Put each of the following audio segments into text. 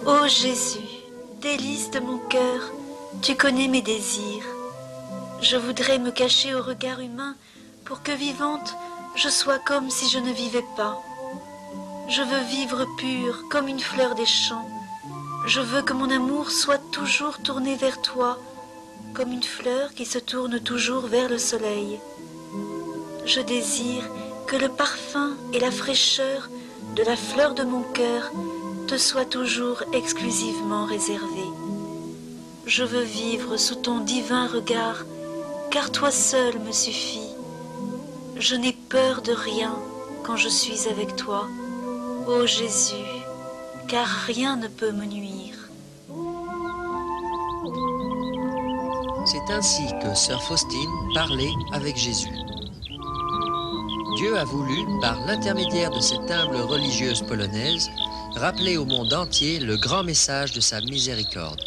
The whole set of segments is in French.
Ô Jésus, délice de mon cœur, tu connais mes désirs. Je voudrais me cacher au regard humain pour que vivante, je sois comme si je ne vivais pas. Je veux vivre pure comme une fleur des champs. Je veux que mon amour soit toujours tourné vers toi, comme une fleur qui se tourne toujours vers le soleil. Je désire que le parfum et la fraîcheur de la fleur de mon cœur te soient toujours exclusivement réservés. Je veux vivre sous ton divin regard, car toi seul me suffit. Je n'ai peur de rien quand je suis avec toi, ô Jésus, car rien ne peut me nuire. C'est ainsi que sœur Faustine parlait avec Jésus. Dieu a voulu, par l'intermédiaire de cette humble religieuse polonaise, rappeler au monde entier le grand message de sa miséricorde.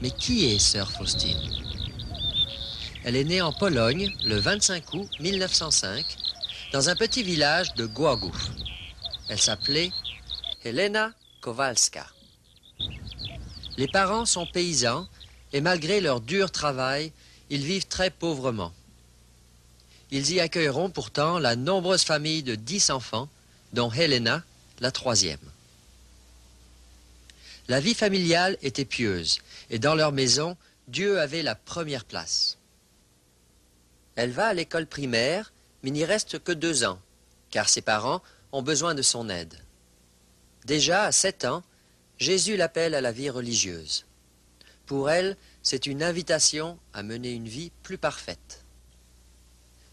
Mais qui est sœur Faustine? Elle est née en Pologne le 25 août 1905, dans un petit village de Głogów. Elle s'appelait Helena Kowalska. Les parents sont paysans et malgré leur dur travail, ils vivent très pauvrement. Ils y accueilleront pourtant la nombreuse famille de 10 enfants, dont Helena, la troisième. La vie familiale était pieuse et dans leur maison, Dieu avait la première place. Elle va à l'école primaire, mais n'y reste que 2 ans, car ses parents ont besoin de son aide. Déjà à 7 ans, Jésus l'appelle à la vie religieuse. Pour elle, c'est une invitation à mener une vie plus parfaite.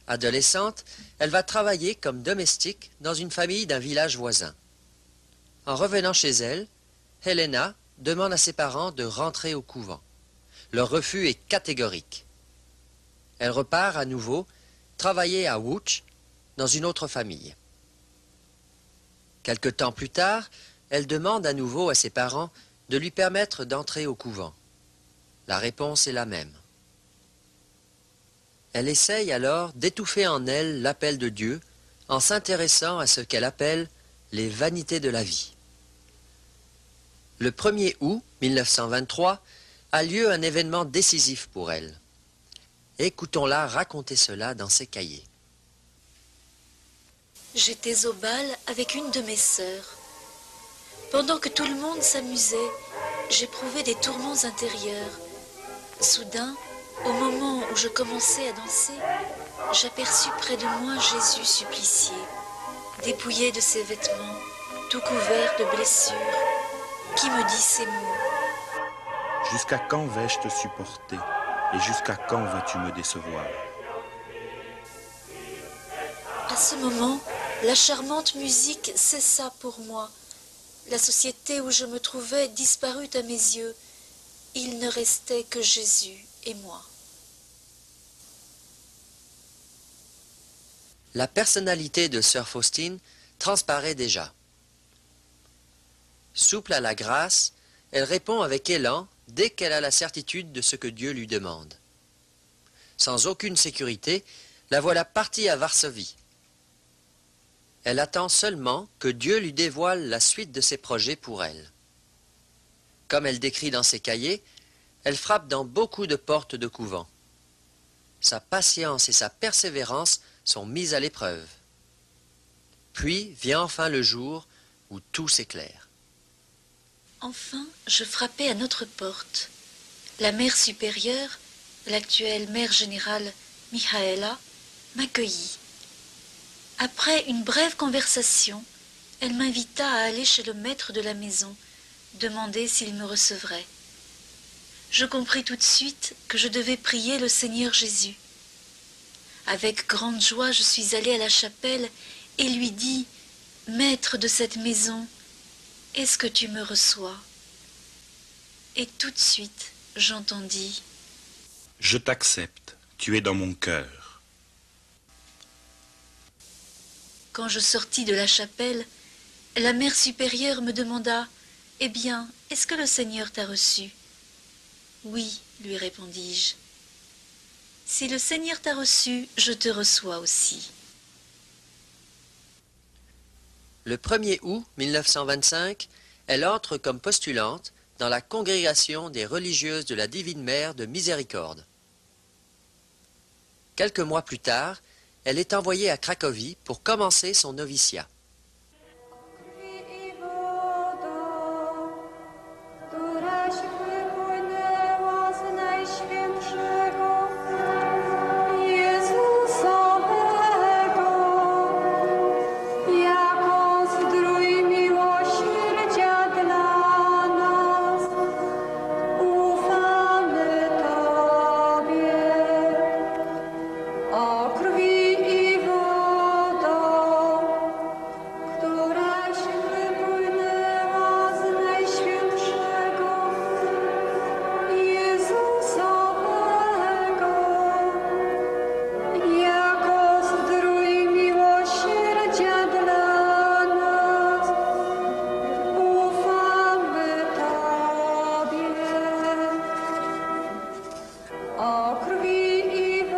Adolescente, elle va travailler comme domestique dans une famille d'un village voisin. En revenant chez elle, Helena demande à ses parents de rentrer au couvent. Leur refus est catégorique. Elle repart à nouveau travailler à Łódź dans une autre famille. Quelque temps plus tard, elle demande à nouveau à ses parents de lui permettre d'entrer au couvent. La réponse est la même. Elle essaye alors d'étouffer en elle l'appel de Dieu en s'intéressant à ce qu'elle appelle les vanités de la vie. Le 1er août 1923 a lieu un événement décisif pour elle. Écoutons-la raconter cela dans ses cahiers. J'étais au bal avec une de mes sœurs. Pendant que tout le monde s'amusait, j'éprouvais des tourments intérieurs. Soudain, au moment où je commençais à danser, j'aperçus près de moi Jésus supplicié, dépouillé de ses vêtements, tout couvert de blessures, qui me dit ces mots. Jusqu'à quand vais-je te supporter et jusqu'à quand vas-tu me décevoir? À ce moment, la charmante musique cessa pour moi. La société où je me trouvais disparut à mes yeux. Il ne restait que Jésus et moi. La personnalité de sœur Faustine transparaît déjà. Souple à la grâce, elle répond avec élan dès qu'elle a la certitude de ce que Dieu lui demande. Sans aucune sécurité, la voilà partie à Varsovie. Elle attend seulement que Dieu lui dévoile la suite de ses projets pour elle. Comme elle décrit dans ses cahiers, elle frappe dans beaucoup de portes de couvent. Sa patience et sa persévérance sont mises à l'épreuve. Puis vient enfin le jour où tout s'éclaire. Enfin, je frappai à notre porte. La mère supérieure, l'actuelle mère générale Michaela, m'accueillit. Après une brève conversation, elle m'invita à aller chez le maître de la maison, demander s'il me recevrait. Je compris tout de suite que je devais prier le Seigneur Jésus. Avec grande joie, je suis allée à la chapelle et lui dis « Maître de cette maison, est-ce que tu me reçois ?» Et tout de suite, j'entendis « Je t'accepte, tu es dans mon cœur. » Quand je sortis de la chapelle, la mère supérieure me demanda « Eh bien, est-ce que le Seigneur t'a reçu ?» « Oui, lui répondis-je. « Si le Seigneur t'a reçu, je te reçois aussi. » Le 1er août 1925, Elle entre comme postulante dans la congrégation des religieuses de la Divine Mère de Miséricorde. Quelques mois plus tard, elle est envoyée à Cracovie pour commencer son noviciat.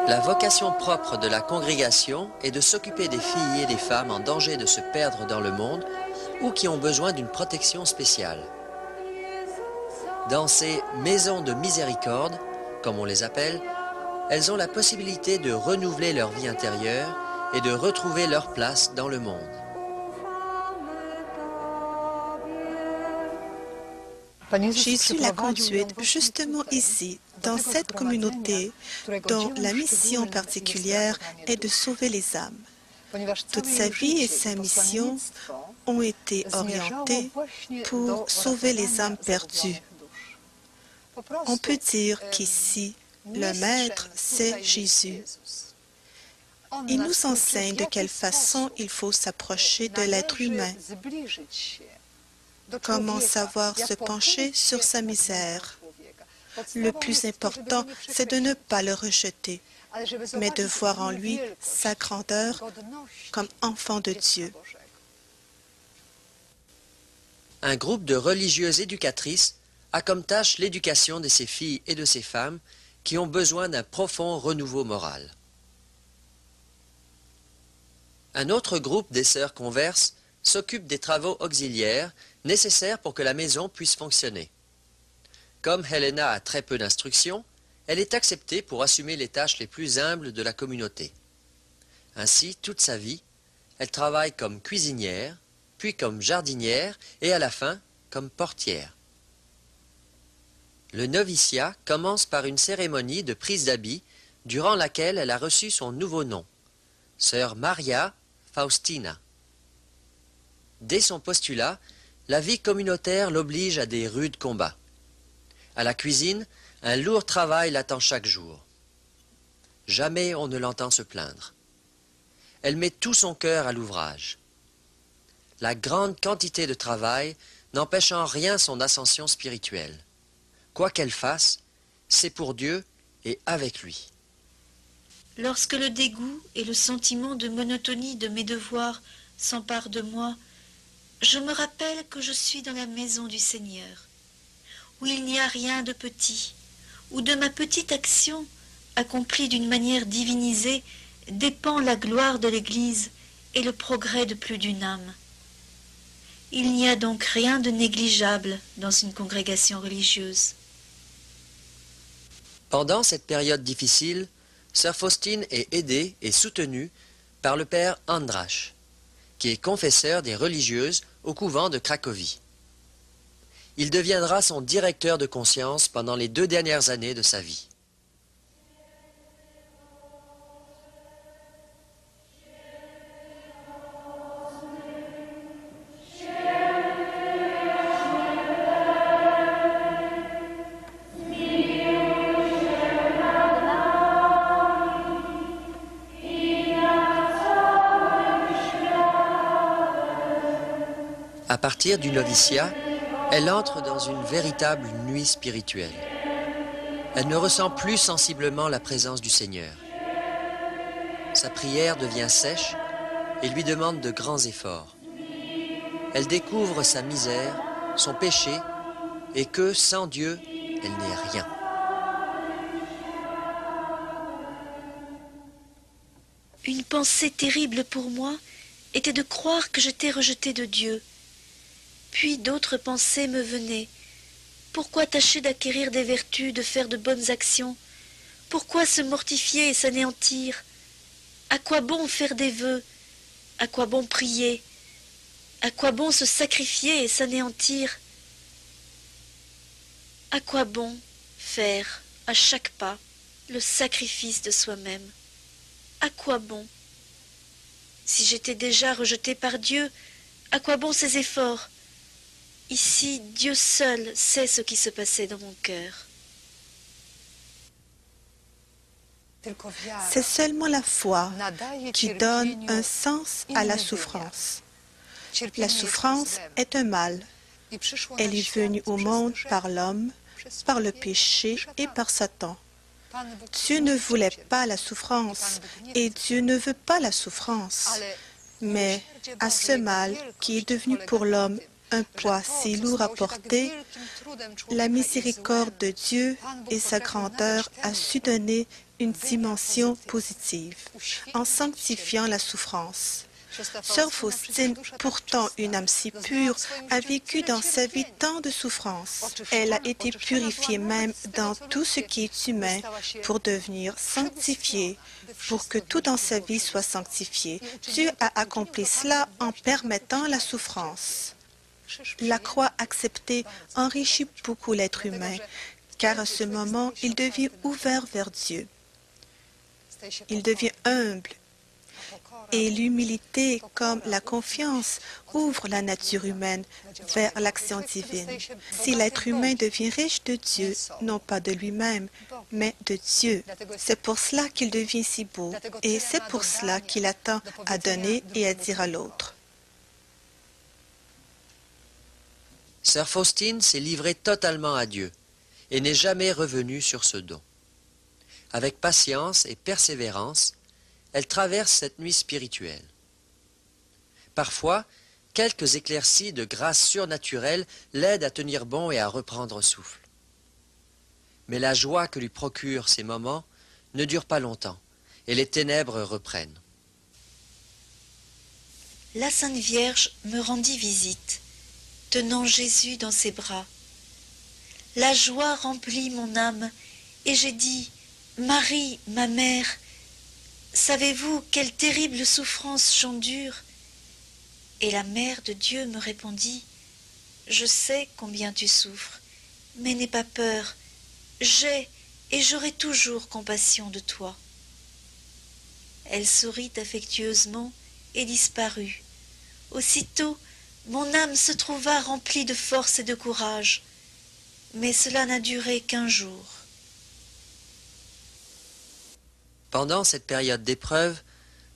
La vocation propre de la congrégation est de s'occuper des filles et des femmes en danger de se perdre dans le monde ou qui ont besoin d'une protection spéciale. Dans ces maisons de miséricorde, comme on les appelle, elles ont la possibilité de renouveler leur vie intérieure et de retrouver leur place dans le monde. Jésus l'a conduite justement ici, dans cette communauté dont la mission particulière est de sauver les âmes. Toute sa vie et sa mission ont été orientées pour sauver les âmes perdues. On peut dire qu'ici, le Maître, c'est Jésus. Il nous enseigne de quelle façon il faut s'approcher de l'être humain. Comment savoir se pencher sur sa misère? Le plus important, c'est de ne pas le rejeter, mais de voir en lui sa grandeur comme enfant de Dieu. Un groupe de religieuses éducatrices a comme tâche l'éducation de ces filles et de ces femmes qui ont besoin d'un profond renouveau moral. Un autre groupe des sœurs converses s'occupe des travaux auxiliaires nécessaires pour que la maison puisse fonctionner. Comme Helena a très peu d'instruction, elle est acceptée pour assumer les tâches les plus humbles de la communauté. Ainsi, toute sa vie, elle travaille comme cuisinière, puis comme jardinière et à la fin, comme portière. Le noviciat commence par une cérémonie de prise d'habit durant laquelle elle a reçu son nouveau nom, Sœur Maria Faustina. Dès son postulat, la vie communautaire l'oblige à des rudes combats. À la cuisine, un lourd travail l'attend chaque jour. Jamais on ne l'entend se plaindre. Elle met tout son cœur à l'ouvrage. La grande quantité de travail n'empêche en rien son ascension spirituelle. Quoi qu'elle fasse, c'est pour Dieu et avec lui. Lorsque le dégoût et le sentiment de monotonie de mes devoirs s'emparent de moi, je me rappelle que je suis dans la maison du Seigneur, où il n'y a rien de petit, où de ma petite action, accomplie d'une manière divinisée, dépend la gloire de l'Église et le progrès de plus d'une âme. Il n'y a donc rien de négligeable dans une congrégation religieuse. Pendant cette période difficile, Sœur Faustine est aidée et soutenue par le père Andrasch, qui est confesseur des religieuses au couvent de Cracovie. Il deviendra son directeur de conscience pendant les 2 dernières années de sa vie. À partir du noviciat, elle entre dans une véritable nuit spirituelle. Elle ne ressent plus sensiblement la présence du Seigneur. Sa prière devient sèche et lui demande de grands efforts. Elle découvre sa misère, son péché, et que, sans Dieu, elle n'est rien. Une pensée terrible pour moi était de croire que j'étais rejetée de Dieu. Puis d'autres pensées me venaient. Pourquoi tâcher d'acquérir des vertus, de faire de bonnes actions? Pourquoi se mortifier et s'anéantir? À quoi bon faire des vœux? À quoi bon prier? À quoi bon se sacrifier et s'anéantir? À quoi bon faire, à chaque pas, le sacrifice de soi-même? À quoi bon? Si j'étais déjà rejetée par Dieu, à quoi bon ces efforts? Ici, Dieu seul sait ce qui se passait dans mon cœur. C'est seulement la foi qui donne un sens à la souffrance. La souffrance est un mal. Elle est venue au monde par l'homme, par le péché et par Satan. Dieu ne voulait pas la souffrance et Dieu ne veut pas la souffrance. Mais à ce mal qui est devenu pour l'homme un poids si lourd à porter, la miséricorde de Dieu et sa grandeur a su donner une dimension positive en sanctifiant la souffrance. Sœur Faustine, pourtant une âme si pure, a vécu dans sa vie tant de souffrances. Elle a été purifiée même dans tout ce qui est humain pour devenir sanctifiée, pour que tout dans sa vie soit sanctifié. Dieu a accompli cela en permettant la souffrance. La croix acceptée enrichit beaucoup l'être humain, car à ce moment, il devient ouvert vers Dieu. Il devient humble. Et l'humilité, comme la confiance, ouvre la nature humaine vers l'action divine. Si l'être humain devient riche de Dieu, non pas de lui-même, mais de Dieu, c'est pour cela qu'il devient si beau, et c'est pour cela qu'il attend à donner et à dire à l'autre. Sœur Faustine s'est livrée totalement à Dieu et n'est jamais revenue sur ce don. Avec patience et persévérance, elle traverse cette nuit spirituelle. Parfois, quelques éclaircies de grâce surnaturelle l'aident à tenir bon et à reprendre souffle. Mais la joie que lui procurent ces moments ne dure pas longtemps, et les ténèbres reprennent. La Sainte Vierge me rendit visite, tenant Jésus dans ses bras. La joie remplit mon âme, et j'ai dit, « Marie, ma mère, savez-vous quelle terrible souffrance j'endure ?» Et la mère de Dieu me répondit, « Je sais combien tu souffres, mais n'aie pas peur, j'ai et j'aurai toujours compassion de toi. » Elle sourit affectueusement et disparut. Aussitôt, mon âme se trouva remplie de force et de courage, mais cela n'a duré qu'1 jour. Pendant cette période d'épreuve,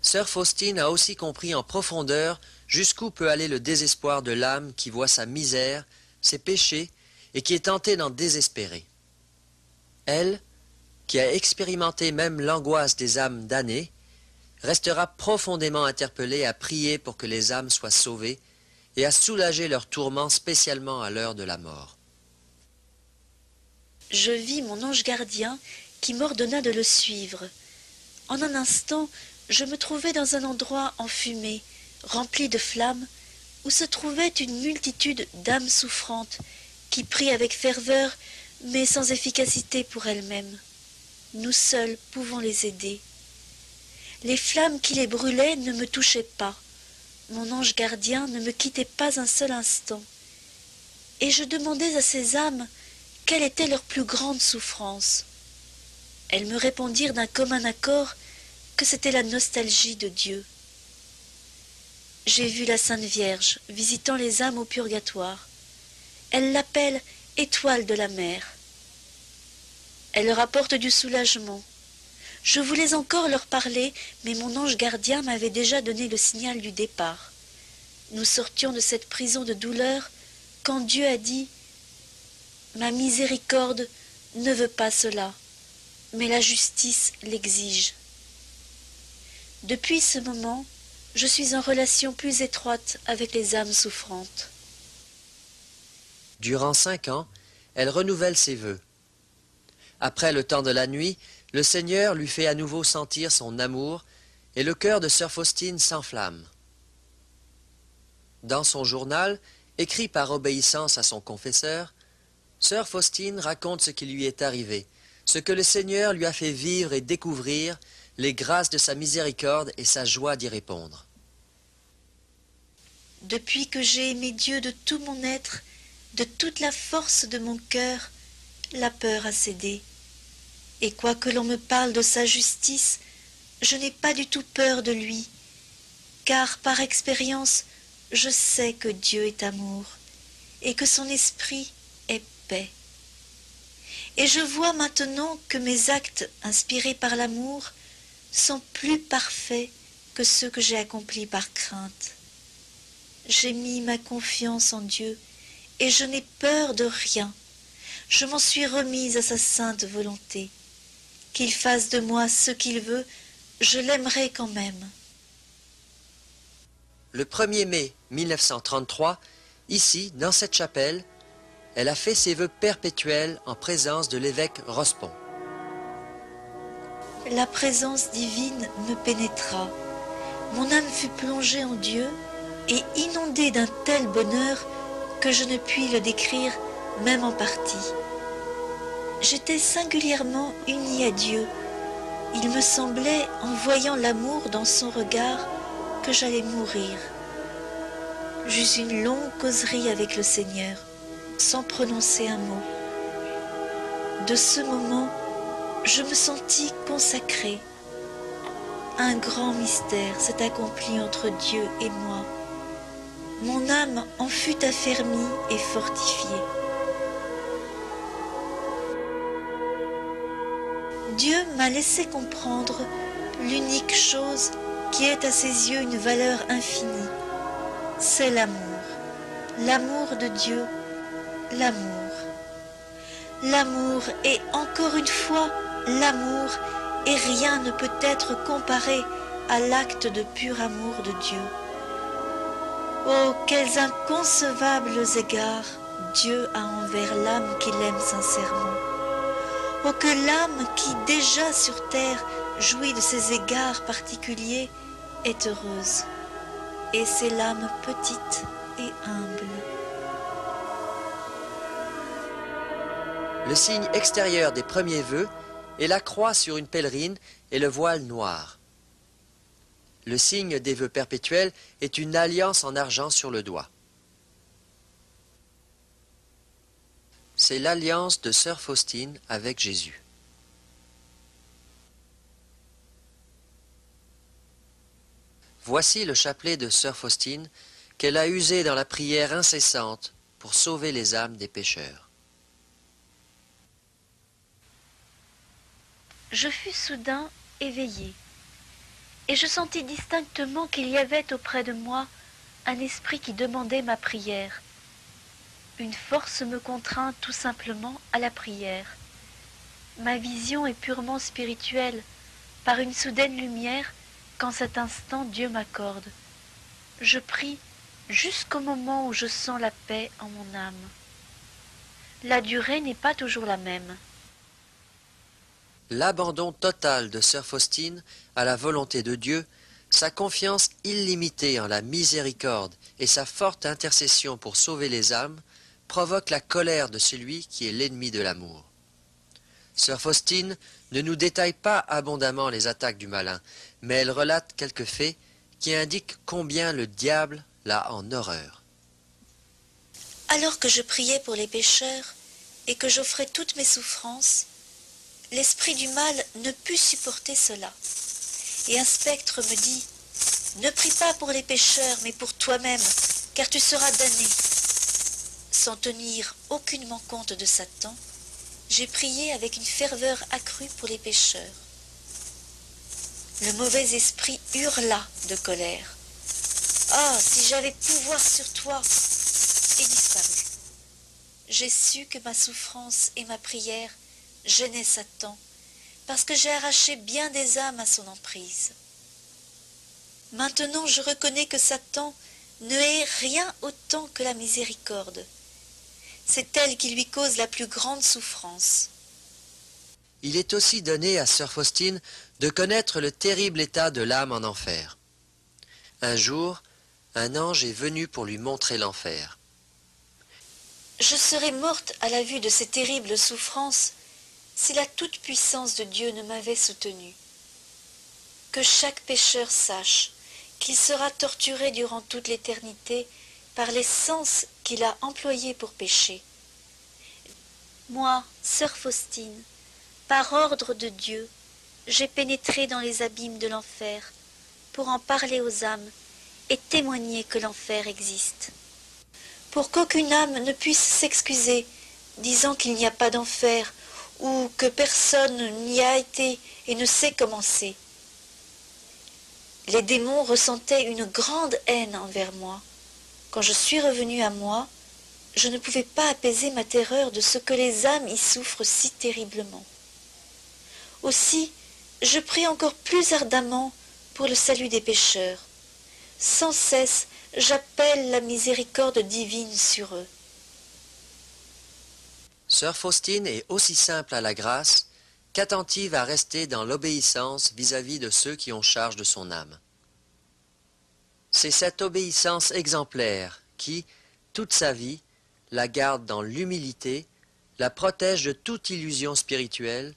Sœur Faustine a aussi compris en profondeur jusqu'où peut aller le désespoir de l'âme qui voit sa misère, ses péchés, et qui est tentée d'en désespérer. Elle, qui a expérimenté même l'angoisse des âmes damnées, restera profondément interpellée à prier pour que les âmes soient sauvées et à soulager leurs tourments spécialement à l'heure de la mort. Je vis mon ange gardien qui m'ordonna de le suivre. En un instant, je me trouvais dans un endroit enfumé, rempli de flammes, où se trouvait une multitude d'âmes souffrantes qui prient avec ferveur, mais sans efficacité pour elles-mêmes. Nous seuls pouvons les aider. Les flammes qui les brûlaient ne me touchaient pas. Mon ange gardien ne me quittait pas un seul instant. Et je demandais à ces âmes quelle était leur plus grande souffrance. Elles me répondirent d'un commun accord que c'était la nostalgie de Dieu. J'ai vu la Sainte Vierge visitant les âmes au purgatoire. Elle l'appelle étoile de la mer. Elle leur apporte du soulagement. Je voulais encore leur parler, mais mon ange gardien m'avait déjà donné le signal du départ. Nous sortions de cette prison de douleur quand Dieu a dit « Ma miséricorde ne veut pas cela, mais la justice l'exige. » Depuis ce moment, je suis en relation plus étroite avec les âmes souffrantes. Durant 5 ans, elle renouvelle ses vœux. Après le temps de la nuit, le Seigneur lui fait à nouveau sentir son amour et le cœur de Sœur Faustine s'enflamme. Dans son journal, Écrit par obéissance à son confesseur, sœur Faustine raconte ce qui lui est arrivé, ce que le Seigneur lui a fait vivre et découvrir, les grâces de sa miséricorde et sa joie d'y répondre. Depuis que j'ai aimé Dieu de tout mon être, de toute la force de mon cœur, la peur a cédé. Et quoique l'on me parle de sa justice, je n'ai pas du tout peur de lui, car par expérience, je sais que Dieu est amour, et que son esprit est paix. Et je vois maintenant que mes actes inspirés par l'amour sont plus parfaits que ceux que j'ai accomplis par crainte. J'ai mis ma confiance en Dieu, et je n'ai peur de rien. Je m'en suis remise à sa sainte volonté. Qu'il fasse de moi ce qu'il veut, je l'aimerai quand même. Le 1er mai 1933, ici, dans cette chapelle, elle a fait ses vœux perpétuels en présence de l'évêque Rospon. La présence divine me pénétra. Mon âme fut plongée en Dieu et inondée d'un tel bonheur que je ne puis le décrire même en partie. J'étais singulièrement unie à Dieu. Il me semblait, en voyant l'amour dans son regard, que j'allais mourir. J'eus une longue causerie avec le Seigneur, sans prononcer un mot. De ce moment, je me sentis consacrée. Un grand mystère s'est accompli entre Dieu et moi. Mon âme en fut affermie et fortifiée. Dieu m'a laissé comprendre l'unique chose qui est à ses yeux une valeur infinie. C'est l'amour. L'amour de Dieu, l'amour. L'amour est encore une fois l'amour et rien ne peut être comparé à l'acte de pur amour de Dieu. Oh, quels inconcevables égards Dieu a envers l'âme qu'il aime sincèrement. Oh, que l'âme qui, déjà sur terre, jouit de ces égards particuliers, est heureuse. Et c'est l'âme petite et humble. Le signe extérieur des premiers vœux est la croix sur une pèlerine et le voile noir. Le signe des vœux perpétuels est une alliance en argent sur le doigt. C'est l'alliance de sœur Faustine avec Jésus. Voici le chapelet de sœur Faustine qu'elle a usé dans la prière incessante pour sauver les âmes des pécheurs. Je fus soudain éveillée, et je sentis distinctement qu'il y avait auprès de moi un esprit qui demandait ma prière. Une force me contraint tout simplement à la prière. Ma vision est purement spirituelle, par une soudaine lumière qu'en cet instant Dieu m'accorde. Je prie jusqu'au moment où je sens la paix en mon âme. La durée n'est pas toujours la même. L'abandon total de sœur Faustine à la volonté de Dieu, sa confiance illimitée en la miséricorde et sa forte intercession pour sauver les âmes provoquent la colère de celui qui est l'ennemi de l'amour. Sœur Faustine ne nous détaille pas abondamment les attaques du malin, mais elle relate quelques faits qui indiquent combien le diable l'a en horreur. Alors que je priais pour les pécheurs et que j'offrais toutes mes souffrances, l'esprit du mal ne put supporter cela. Et un spectre me dit, « Ne prie pas pour les pécheurs, mais pour toi-même, car tu seras damné. » Sans tenir aucunement compte de Satan, j'ai prié avec une ferveur accrue pour les pécheurs. Le mauvais esprit hurla de colère. « Ah, si j'avais pouvoir sur toi !» et disparut. J'ai su que ma souffrance et ma prière gênaient Satan, parce que j'ai arraché bien des âmes à son emprise. Maintenant je reconnais que Satan ne hait rien autant que la miséricorde. C'est elle qui lui cause la plus grande souffrance. Il est aussi donné à sœur Faustine de connaître le terrible état de l'âme en enfer. Un jour, un ange est venu pour lui montrer l'enfer. Je serais morte à la vue de ces terribles souffrances si la toute-puissance de Dieu ne m'avait soutenue. Que chaque pécheur sache qu'il sera torturé durant toute l'éternité par les sens qu'il a employés pour pécher. Moi, sœur Faustine, par ordre de Dieu, j'ai pénétré dans les abîmes de l'enfer pour en parler aux âmes et témoigner que l'enfer existe. Pour qu'aucune âme ne puisse s'excuser, disant qu'il n'y a pas d'enfer, ou que personne n'y a été et ne sait comment c'est. Les démons ressentaient une grande haine envers moi. Quand je suis revenue à moi, je ne pouvais pas apaiser ma terreur de ce que les âmes y souffrent si terriblement. Aussi, je prie encore plus ardemment pour le salut des pécheurs. Sans cesse, j'appelle la miséricorde divine sur eux. Sœur Faustine est aussi simple à la grâce qu'attentive à rester dans l'obéissance vis-à-vis de ceux qui ont charge de son âme. C'est cette obéissance exemplaire qui, toute sa vie, la garde dans l'humilité, la protège de toute illusion spirituelle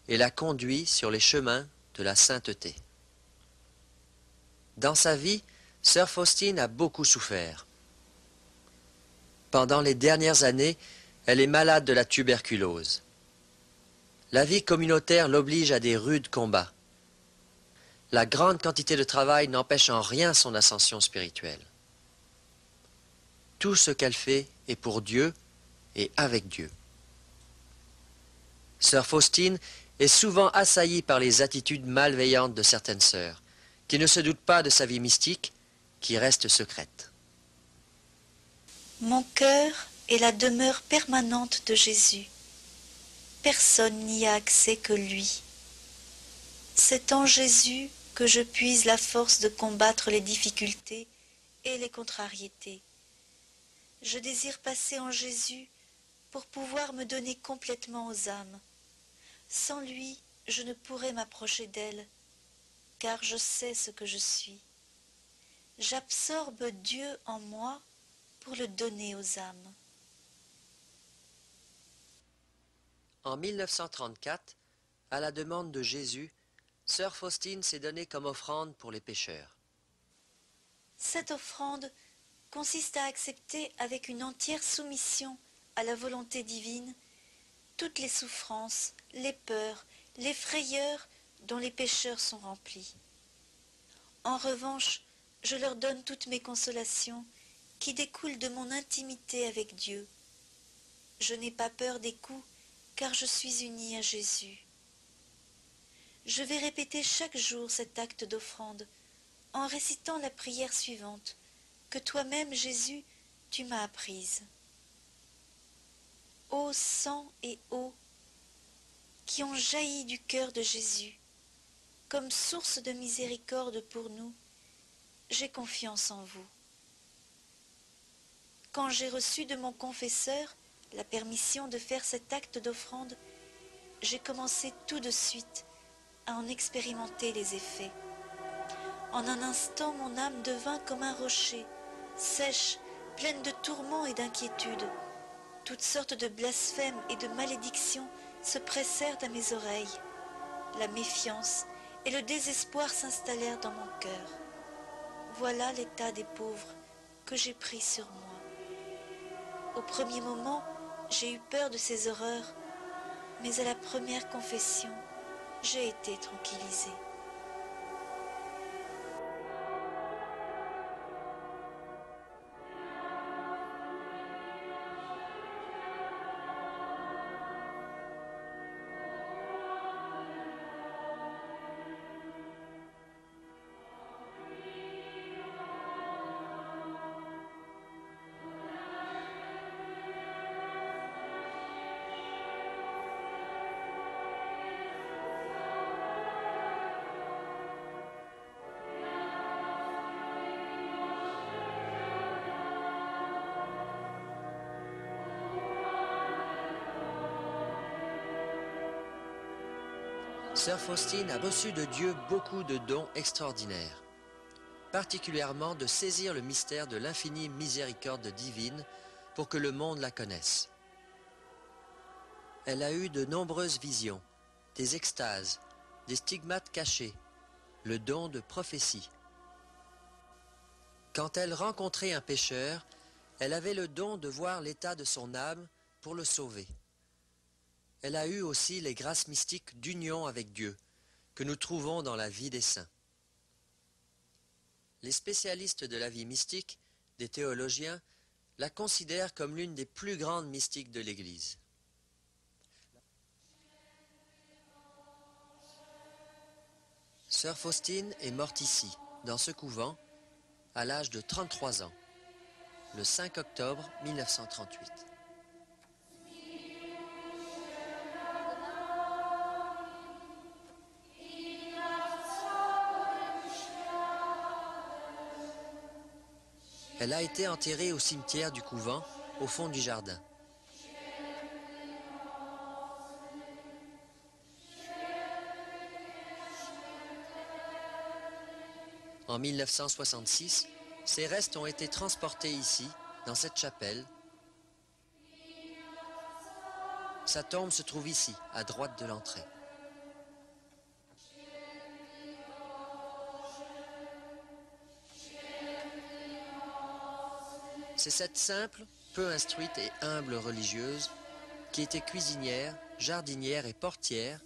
et la conduit sur les chemins de la sainteté. Dans sa vie, Sœur Faustine a beaucoup souffert. Pendant les dernières années, elle est malade de la tuberculose. La vie communautaire l'oblige à des rudes combats. La grande quantité de travail n'empêche en rien son ascension spirituelle. Tout ce qu'elle fait est pour Dieu et avec Dieu. Sœur Faustine est souvent assaillie par les attitudes malveillantes de certaines sœurs, qui ne se doutent pas de sa vie mystique, qui reste secrète. Mon cœur est la demeure permanente de Jésus. Personne n'y a accès que lui. C'est en Jésus que je puise la force de combattre les difficultés et les contrariétés. Je désire passer en Jésus pour pouvoir me donner complètement aux âmes. Sans lui, je ne pourrais m'approcher d'elles, car je sais ce que je suis. J'absorbe Dieu en moi pour le donner aux âmes. En 1934, à la demande de Jésus, Sœur Faustine s'est donnée comme offrande pour les pécheurs. Cette offrande consiste à accepter avec une entière soumission à la volonté divine toutes les souffrances, les peurs, les frayeurs dont les pécheurs sont remplis. En revanche, je leur donne toutes mes consolations qui découlent de mon intimité avec Dieu. Je n'ai pas peur des coups, car je suis unie à Jésus. Je vais répéter chaque jour cet acte d'offrande en récitant la prière suivante que toi-même, Jésus, tu m'as apprise. Ô sang et eau qui ont jailli du cœur de Jésus, comme source de miséricorde pour nous, j'ai confiance en vous. Quand j'ai reçu de mon confesseur la permission de faire cet acte d'offrande, j'ai commencé tout de suite à en expérimenter les effets. En un instant, mon âme devint comme un rocher, sèche, pleine de tourments et d'inquiétudes. Toutes sortes de blasphèmes et de malédictions se pressèrent à mes oreilles. La méfiance et le désespoir s'installèrent dans mon cœur. Voilà l'état des pauvres que j'ai pris sur moi. Au premier moment, j'ai eu peur de ces horreurs, mais à la première confession, j'ai été tranquillisée. Sœur Faustine a reçu de Dieu beaucoup de dons extraordinaires, particulièrement de saisir le mystère de l'infinie miséricorde divine pour que le monde la connaisse. Elle a eu de nombreuses visions, des extases, des stigmates cachés, le don de prophétie. Quand elle rencontrait un pécheur, elle avait le don de voir l'état de son âme pour le sauver. Elle a eu aussi les grâces mystiques d'union avec Dieu, que nous trouvons dans la vie des saints. Les spécialistes de la vie mystique, des théologiens, la considèrent comme l'une des plus grandes mystiques de l'Église. Sœur Faustine est morte ici, dans ce couvent, à l'âge de 33 ans, le 5 octobre 1938. Elle a été enterrée au cimetière du couvent, au fond du jardin. En 1966, ses restes ont été transportés ici, dans cette chapelle. Sa tombe se trouve ici, à droite de l'entrée. C'est cette simple, peu instruite et humble religieuse, qui était cuisinière, jardinière et portière,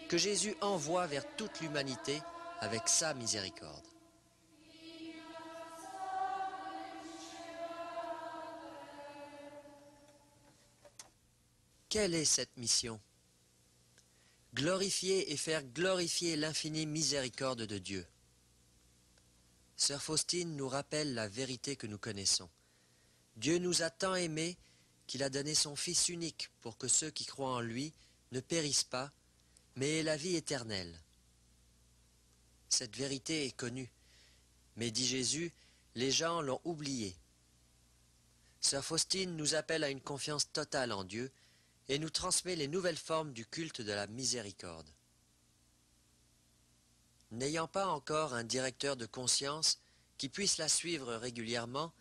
que Jésus envoie vers toute l'humanité avec sa miséricorde. Quelle est cette mission? Glorifier et faire glorifier l'infinie miséricorde de Dieu. Sœur Faustine nous rappelle la vérité que nous connaissons. Dieu nous a tant aimés qu'il a donné son Fils unique pour que ceux qui croient en lui ne périssent pas, mais aient la vie éternelle. Cette vérité est connue, mais dit Jésus, les gens l'ont oubliée. Sœur Faustine nous appelle à une confiance totale en Dieu et nous transmet les nouvelles formes du culte de la miséricorde. N'ayant pas encore un directeur de conscience qui puisse la suivre régulièrement,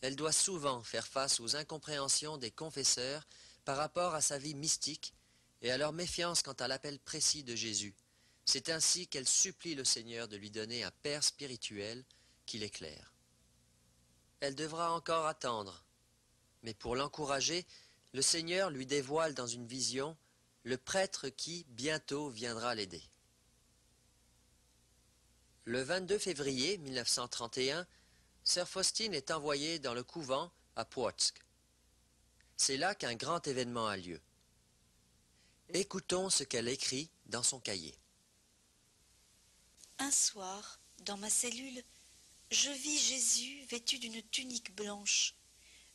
elle doit souvent faire face aux incompréhensions des confesseurs par rapport à sa vie mystique et à leur méfiance quant à l'appel précis de Jésus. C'est ainsi qu'elle supplie le Seigneur de lui donner un père spirituel qui l'éclaire. Elle devra encore attendre, mais pour l'encourager, le Seigneur lui dévoile dans une vision le prêtre qui, bientôt, viendra l'aider. Le 22 février 1931, Sœur Faustine est envoyée dans le couvent à Płock. C'est là qu'un grand événement a lieu. Écoutons ce qu'elle écrit dans son cahier. Un soir, dans ma cellule, je vis Jésus vêtu d'une tunique blanche,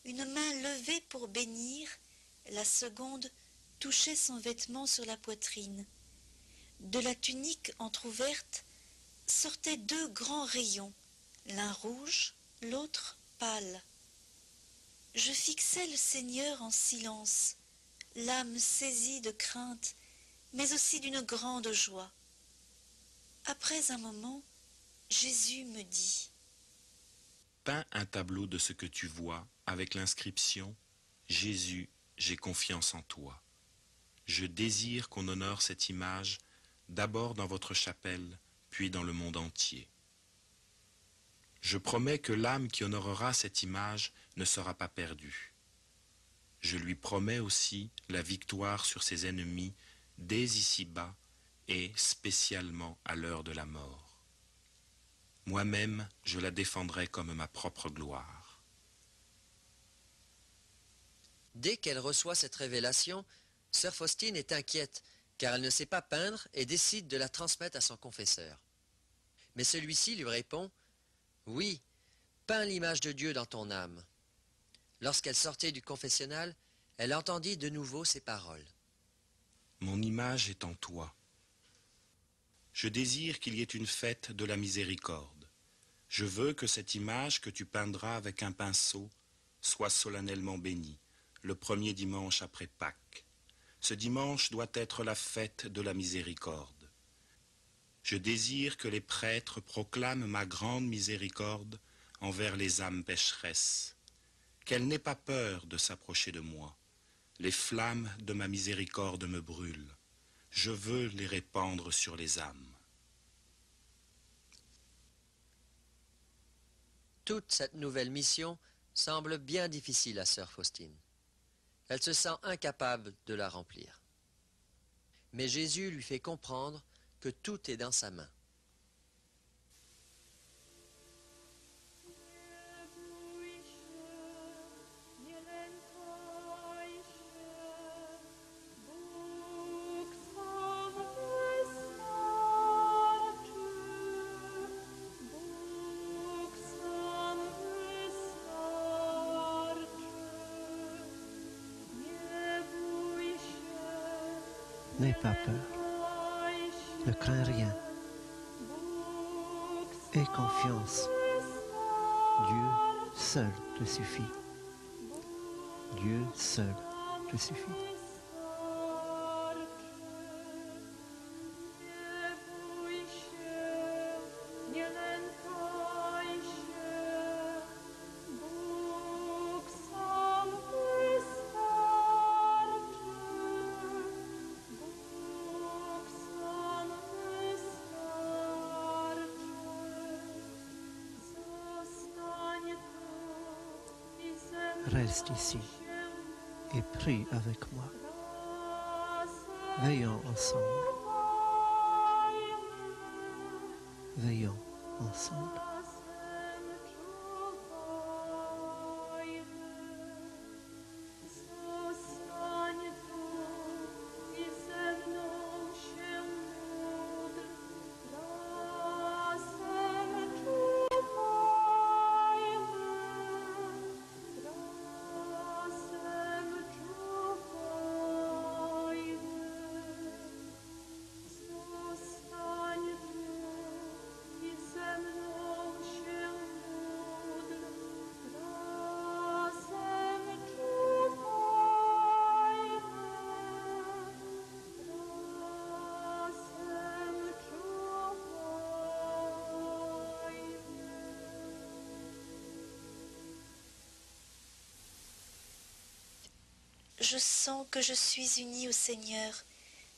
une main levée pour bénir, la seconde touchait son vêtement sur la poitrine. De la tunique entr'ouverte sortaient deux grands rayons, l'un rouge, l'autre pâle. Je fixais le Seigneur en silence, l'âme saisie de crainte, mais aussi d'une grande joie. Après un moment, Jésus me dit: Peins un tableau de ce que tu vois avec l'inscription « Jésus, j'ai confiance en toi ». Je désire qu'on honore cette image d'abord dans votre chapelle, puis dans le monde entier. Je promets que l'âme qui honorera cette image ne sera pas perdue. Je lui promets aussi la victoire sur ses ennemis dès ici-bas et spécialement à l'heure de la mort. Moi-même, je la défendrai comme ma propre gloire. Dès qu'elle reçoit cette révélation, Sœur Faustine est inquiète, car elle ne sait pas peindre et décide de la transmettre à son confesseur. Mais celui-ci lui répond: « Oui, peins l'image de Dieu dans ton âme. » Lorsqu'elle sortait du confessionnal, elle entendit de nouveau ces paroles. « Mon image est en toi. Je désire qu'il y ait une fête de la miséricorde. Je veux que cette image que tu peindras avec un pinceau soit solennellement bénie, le premier dimanche après Pâques. Ce dimanche doit être la fête de la miséricorde. Je désire que les prêtres proclament ma grande miséricorde envers les âmes pécheresses. qu'elle n'ait pas peur de s'approcher de moi. Les flammes de ma miséricorde me brûlent. Je veux les répandre sur les âmes. Toute cette nouvelle mission semble bien difficile à sœur Faustine. Elle se sent incapable de la remplir. Mais Jésus lui fait comprendre que tout est dans sa main. N'aie pas peur, ne crains rien. Aie confiance. Dieu seul te suffit. Dieu seul te suffit. Reste ici et prie avec moi. Veillons ensemble. Veillons ensemble. Je sens que je suis unie au Seigneur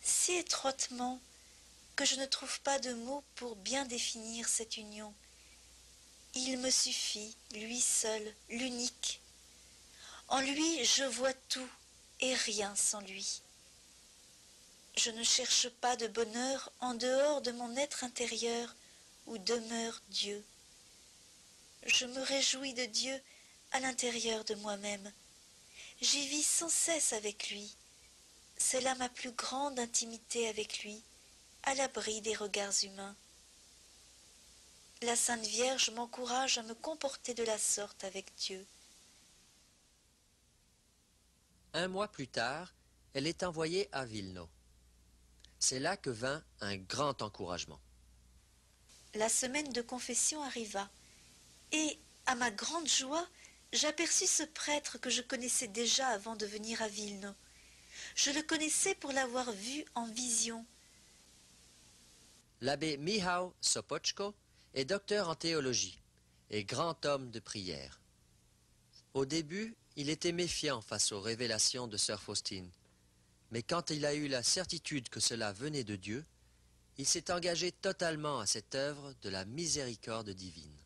si étroitement que je ne trouve pas de mots pour bien définir cette union. Il me suffit, lui seul, l'unique. En lui, je vois tout et rien sans lui. Je ne cherche pas de bonheur en dehors de mon être intérieur où demeure Dieu. Je me réjouis de Dieu à l'intérieur de moi-même. J'y vis sans cesse avec lui. C'est là ma plus grande intimité avec lui, à l'abri des regards humains. La Sainte Vierge m'encourage à me comporter de la sorte avec Dieu. Un mois plus tard, elle est envoyée à Wilno. C'est là que vint un grand encouragement. La semaine de confession arriva, et, à ma grande joie, j'aperçus ce prêtre que je connaissais déjà avant de venir à Wilno. Je le connaissais pour l'avoir vu en vision. L'abbé Michał Sopoćko est docteur en théologie et grand homme de prière. Au début, il était méfiant face aux révélations de sœur Faustine, mais quand il a eu la certitude que cela venait de Dieu, il s'est engagé totalement à cette œuvre de la miséricorde divine.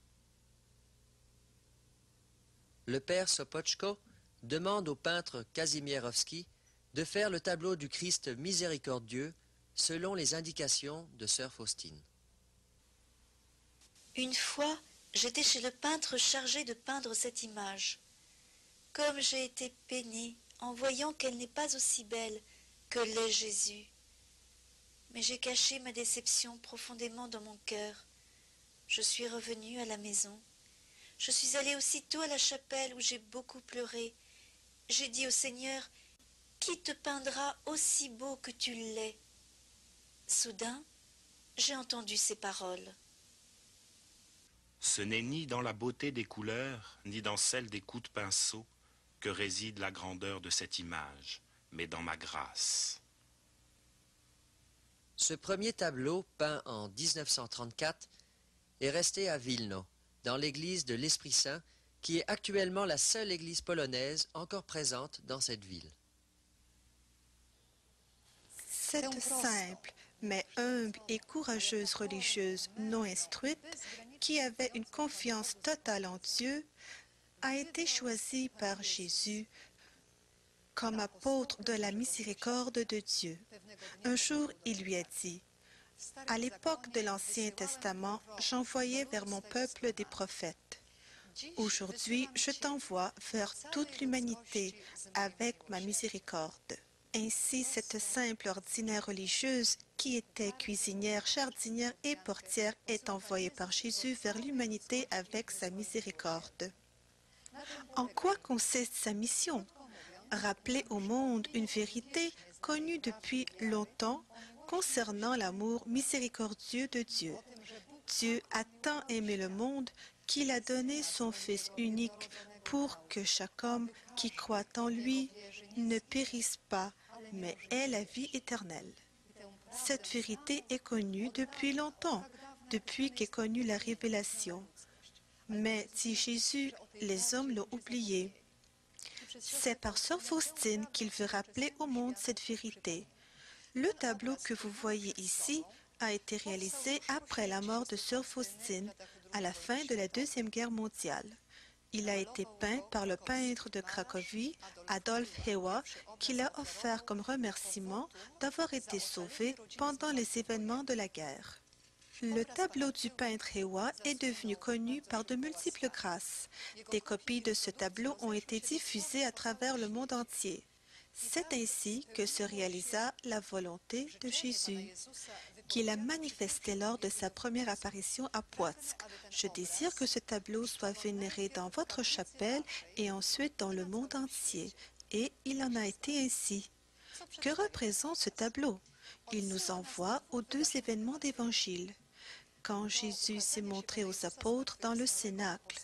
Le père Sopoćko demande au peintre Kazimierowski de faire le tableau du Christ miséricordieux selon les indications de sœur Faustine. Une fois, j'étais chez le peintre chargé de peindre cette image. Comme j'ai été peinée en voyant qu'elle n'est pas aussi belle que l'est Jésus. Mais j'ai caché ma déception profondément dans mon cœur. Je suis revenue à la maison. Je suis allée aussitôt à la chapelle où j'ai beaucoup pleuré. J'ai dit au Seigneur, « Qui te peindra aussi beau que tu l'es ?» Soudain, j'ai entendu ces paroles. Ce n'est ni dans la beauté des couleurs, ni dans celle des coups de pinceau que réside la grandeur de cette image, mais dans ma grâce. Ce premier tableau, peint en 1934, est resté à Wilno, dans l'église de l'Esprit Saint, qui est actuellement la seule église polonaise encore présente dans cette ville. Cette simple, mais humble et courageuse religieuse non instruite, qui avait une confiance totale en Dieu, a été choisie par Jésus comme apôtre de la miséricorde de Dieu. Un jour, il lui a dit, « À l'époque de l'Ancien Testament, j'envoyais vers mon peuple des prophètes. Aujourd'hui, je t'envoie vers toute l'humanité avec ma miséricorde. » Ainsi, cette simple ordinaire religieuse qui était cuisinière, jardinière et portière est envoyée par Jésus vers l'humanité avec sa miséricorde. En quoi consiste sa mission? Rappeler au monde une vérité connue depuis longtemps concernant l'amour miséricordieux de Dieu. Dieu a tant aimé le monde qu'il a donné son Fils unique pour que chaque homme qui croit en lui ne périsse pas, mais ait la vie éternelle. Cette vérité est connue depuis longtemps, depuis qu'est connue la révélation. Mais, dit Jésus, les hommes l'ont oublié. C'est par Sœur Faustine qu'il veut rappeler au monde cette vérité. Le tableau que vous voyez ici a été réalisé après la mort de Sœur Faustine à la fin de la Deuxième Guerre mondiale. Il a été peint par le peintre de Cracovie, Adolf Hewa, qui l'a offert comme remerciement d'avoir été sauvé pendant les événements de la guerre. Le tableau du peintre Hewa est devenu connu par de multiples grâces. Des copies de ce tableau ont été diffusées à travers le monde entier. C'est ainsi que se réalisa la volonté de Jésus, qu'il a manifestée lors de sa première apparition à Płock. Je désire que ce tableau soit vénéré dans votre chapelle et ensuite dans le monde entier. Et il en a été ainsi. Que représente ce tableau? Il nous envoie aux deux événements d'Évangile. Quand Jésus s'est montré aux apôtres dans le Cénacle,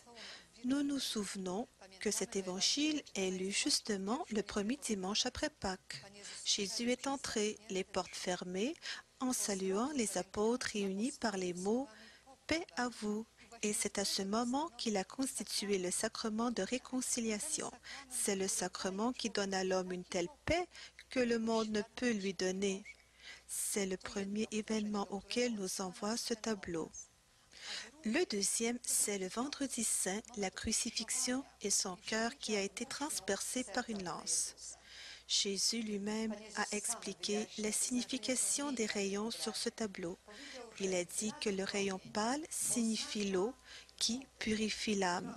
nous nous souvenons que cet évangile est lu justement le premier dimanche après Pâques. Jésus est entré, les portes fermées, en saluant les apôtres réunis par les mots « Paix à vous ». Et c'est à ce moment qu'il a constitué le sacrement de réconciliation. C'est le sacrement qui donne à l'homme une telle paix que le monde ne peut lui donner. C'est le premier événement auquel nous envoie ce tableau. Le deuxième, c'est le vendredi saint, la crucifixion et son cœur qui a été transpercé par une lance. Jésus lui-même a expliqué la signification des rayons sur ce tableau. Il a dit que le rayon pâle signifie l'eau qui purifie l'âme.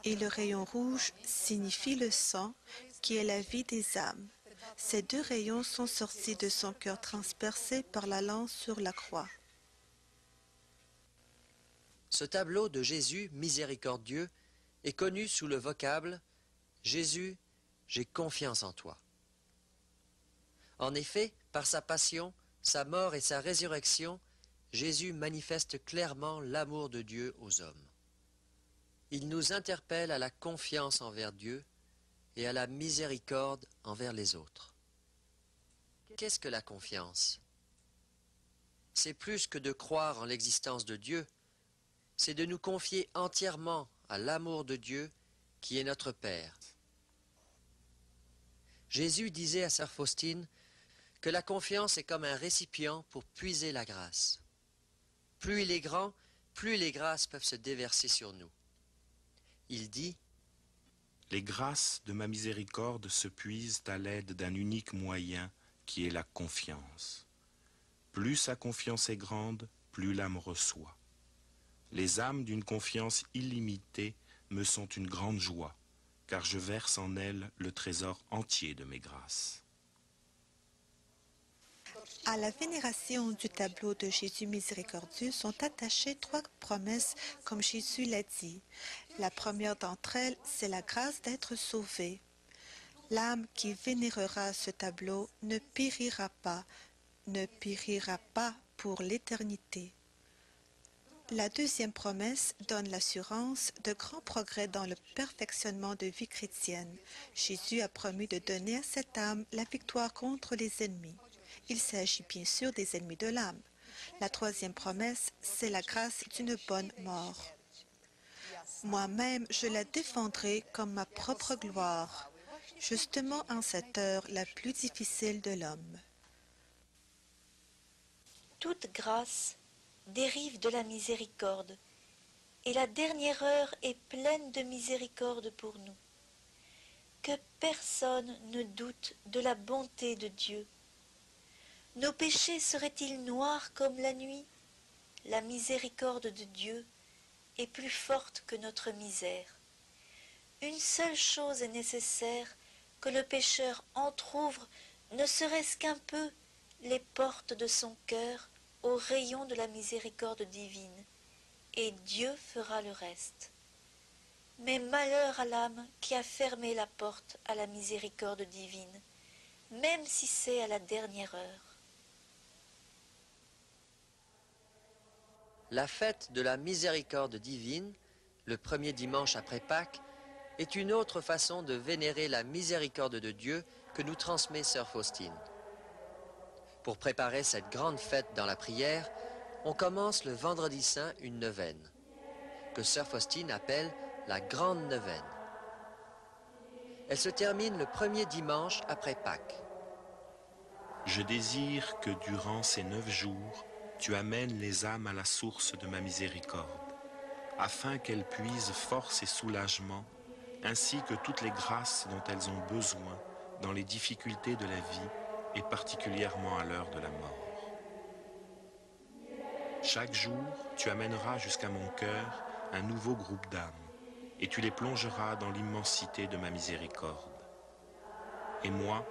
Et le rayon rouge signifie le sang qui est la vie des âmes. Ces deux rayons sont sortis de son cœur transpercé par la lance sur la croix. Ce tableau de Jésus miséricordieux est connu sous le vocable « Jésus, j'ai confiance en toi ». En effet, par sa passion, sa mort et sa résurrection, Jésus manifeste clairement l'amour de Dieu aux hommes. Il nous interpelle à la confiance envers Dieu et à la miséricorde envers les autres. Qu'est-ce que la confiance? C'est plus que de croire en l'existence de Dieu, c'est de nous confier entièrement à l'amour de Dieu qui est notre Père. Jésus disait à Sœur Faustine que la confiance est comme un récipient pour puiser la grâce. Plus il est grand, plus les grâces peuvent se déverser sur nous. Il dit « Les grâces de ma miséricorde se puisent à l'aide d'un unique moyen qui est la confiance. Plus sa confiance est grande, plus l'âme reçoit. Les âmes d'une confiance illimitée me sont une grande joie, car je verse en elles le trésor entier de mes grâces. » À la vénération du tableau de Jésus miséricordieux sont attachées trois promesses, comme Jésus l'a dit. La première d'entre elles, c'est la grâce d'être sauvé. L'âme qui vénérera ce tableau ne périra pas pour l'éternité. La deuxième promesse donne l'assurance de grands progrès dans le perfectionnement de vie chrétienne. Jésus a promis de donner à cette âme la victoire contre les ennemis. Il s'agit bien sûr des ennemis de l'âme. La troisième promesse, c'est la grâce d'une bonne mort. Moi-même, je la défendrai comme ma propre gloire, justement en cette heure la plus difficile de l'homme. Toute grâce dérive de la miséricorde, et la dernière heure est pleine de miséricorde pour nous. Que personne ne doute de la bonté de Dieu. Nos péchés seraient-ils noirs comme la nuit? La miséricorde de Dieu est plus forte que notre misère. Une seule chose est nécessaire, que le pécheur entr'ouvre, ne serait-ce qu'un peu, les portes de son cœur au rayon de la miséricorde divine, et Dieu fera le reste. Mais malheur à l'âme qui a fermé la porte à la miséricorde divine, même si c'est à la dernière heure. La fête de la miséricorde divine, le premier dimanche après Pâques, est une autre façon de vénérer la miséricorde de Dieu que nous transmet sœur Faustine. Pour préparer cette grande fête dans la prière, on commence le vendredi saint une neuvaine, que sœur Faustine appelle la grande neuvaine. Elle se termine le premier dimanche après Pâques. Je désire que durant ces 9 jours, tu amènes les âmes à la source de ma miséricorde, afin qu'elles puisent force et soulagement, ainsi que toutes les grâces dont elles ont besoin dans les difficultés de la vie et particulièrement à l'heure de la mort. Chaque jour, tu amèneras jusqu'à mon cœur un nouveau groupe d'âmes, et tu les plongeras dans l'immensité de ma miséricorde. Et moi,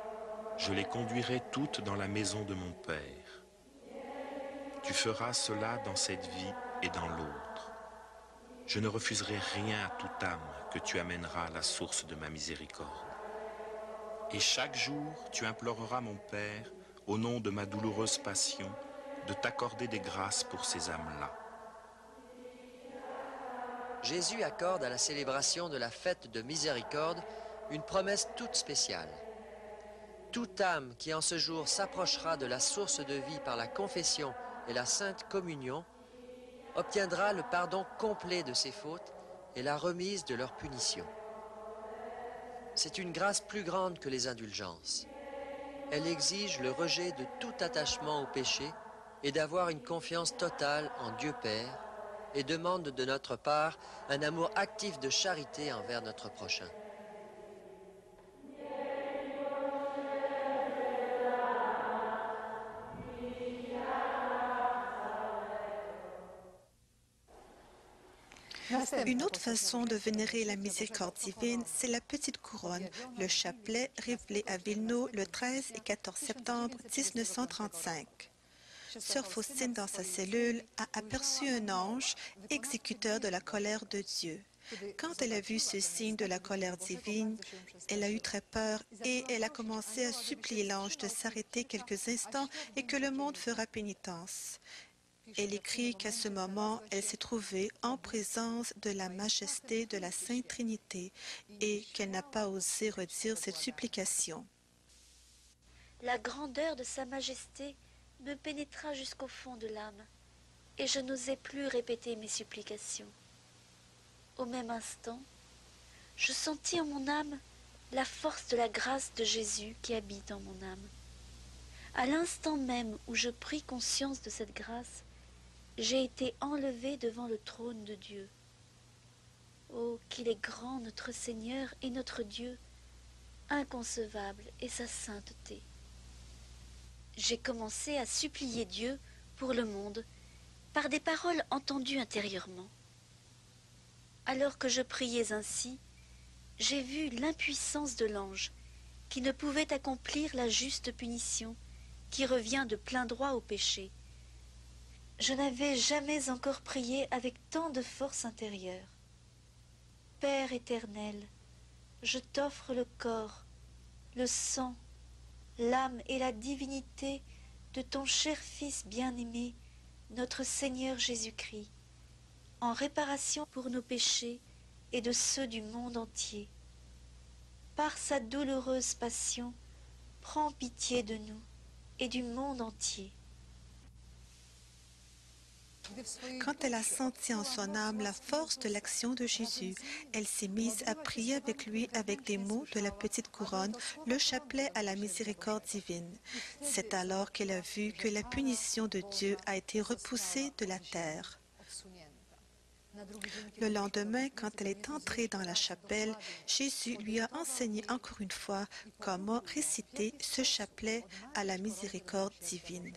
je les conduirai toutes dans la maison de mon Père. Tu feras cela dans cette vie et dans l'autre. Je ne refuserai rien à toute âme que tu amèneras à la source de ma miséricorde. Et chaque jour, tu imploreras mon Père, au nom de ma douloureuse passion, de t'accorder des grâces pour ces âmes-là. Jésus accorde à la célébration de la fête de miséricorde une promesse toute spéciale. Toute âme qui en ce jour s'approchera de la source de vie par la confession et la sainte communion obtiendra le pardon complet de ses fautes et la remise de leur punition. C'est une grâce plus grande que les indulgences. Elle exige le rejet de tout attachement au péché et d'avoir une confiance totale en Dieu Père et demande de notre part un amour actif de charité envers notre prochain. Une autre façon de vénérer la miséricorde divine, c'est la petite couronne, le chapelet révélé à Vilno le 13 et 14 septembre 1935. Sœur Faustine, dans sa cellule, a aperçu un ange, exécuteur de la colère de Dieu. Quand elle a vu ce signe de la colère divine, elle a eu très peur et elle a commencé à supplier l'ange de s'arrêter quelques instants et que le monde fera pénitence. Elle écrit qu'à ce moment, elle s'est trouvée en présence de la majesté de la Sainte Trinité et qu'elle n'a pas osé redire cette supplication. La grandeur de sa majesté me pénétra jusqu'au fond de l'âme, et je n'osais plus répéter mes supplications. Au même instant, je sentis en mon âme la force de la grâce de Jésus qui habite en mon âme. À l'instant même où je pris conscience de cette grâce, j'ai été enlevée devant le trône de Dieu. Oh, qu'il est grand notre Seigneur et notre Dieu, inconcevable est sa sainteté. J'ai commencé à supplier Dieu pour le monde par des paroles entendues intérieurement. Alors que je priais ainsi, j'ai vu l'impuissance de l'ange qui ne pouvait accomplir la juste punition qui revient de plein droit au péché. Je n'avais jamais encore prié avec tant de force intérieure. Père éternel, je t'offre le corps, le sang, l'âme et la divinité de ton cher Fils bien-aimé, notre Seigneur Jésus-Christ, en réparation pour nos péchés et de ceux du monde entier. Par sa douloureuse passion, prends pitié de nous et du monde entier. Quand elle a senti en son âme la force de l'action de Jésus, elle s'est mise à prier avec lui avec des mots de la petite couronne, le chapelet à la miséricorde divine. C'est alors qu'elle a vu que la punition de Dieu a été repoussée de la terre. Le lendemain, quand elle est entrée dans la chapelle, Jésus lui a enseigné encore une fois comment réciter ce chapelet à la miséricorde divine.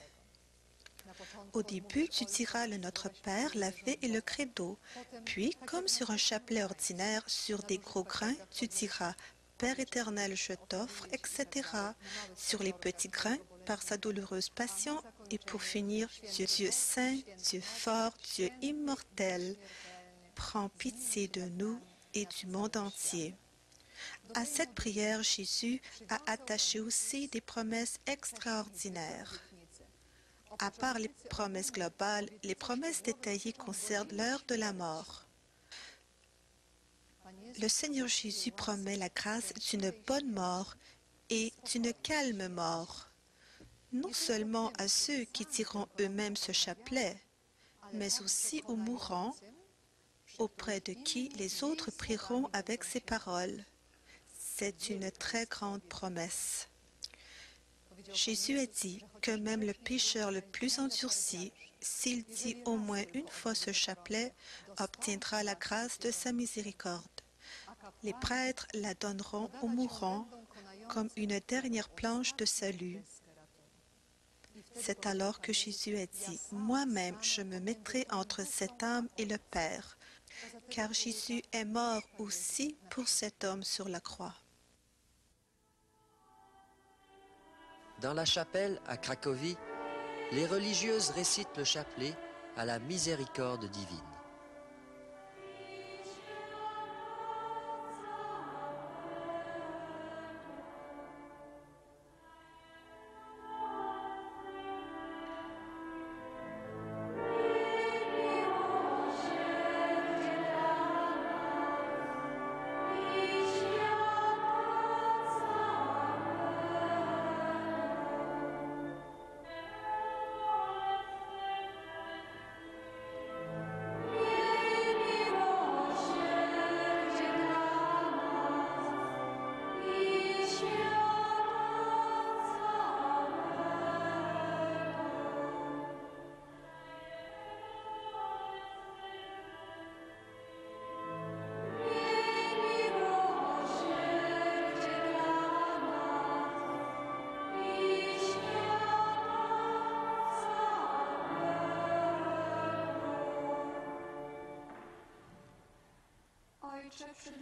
Au début, tu diras le Notre Père, l'Ave et le Credo. Puis, comme sur un chapelet ordinaire, sur des gros grains, tu diras Père éternel, je t'offre, etc. Sur les petits grains, par sa douloureuse passion. Et pour finir, Dieu saint, Dieu fort, Dieu immortel, prends pitié de nous et du monde entier. À cette prière, Jésus a attaché aussi des promesses extraordinaires. À part les promesses globales, les promesses détaillées concernent l'heure de la mort. Le Seigneur Jésus promet la grâce d'une bonne mort et d'une calme mort, non seulement à ceux qui diront eux-mêmes ce chapelet, mais aussi aux mourants, auprès de qui les autres prieront avec ces paroles. C'est une très grande promesse. Jésus a dit que même le pécheur le plus endurci, s'il dit au moins une fois ce chapelet, obtiendra la grâce de sa miséricorde. Les prêtres la donneront aux mourants comme une dernière planche de salut. C'est alors que Jésus a dit, « Moi-même, je me mettrai entre cette âme et le Père, car Jésus est mort aussi pour cet homme sur la croix. » Dans la chapelle à Cracovie, les religieuses récitent le chapelet à la miséricorde divine.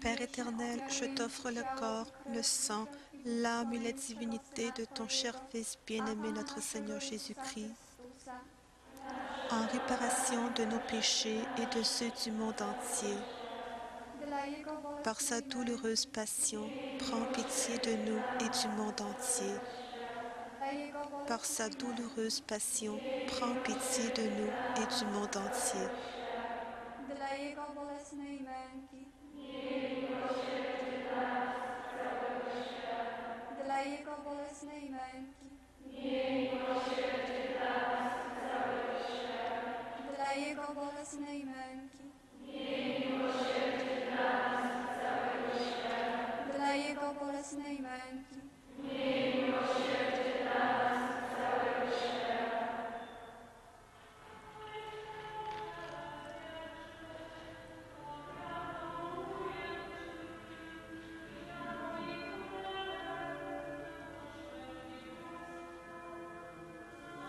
Père éternel, je t'offre le corps, le sang, l'âme et la divinité de ton cher Fils bien-aimé, notre Seigneur Jésus-Christ, en réparation de nos péchés et de ceux du monde entier. Par sa douloureuse passion, prends pitié de nous et du monde entier. Par sa douloureuse passion, prends pitié de nous et du monde entier.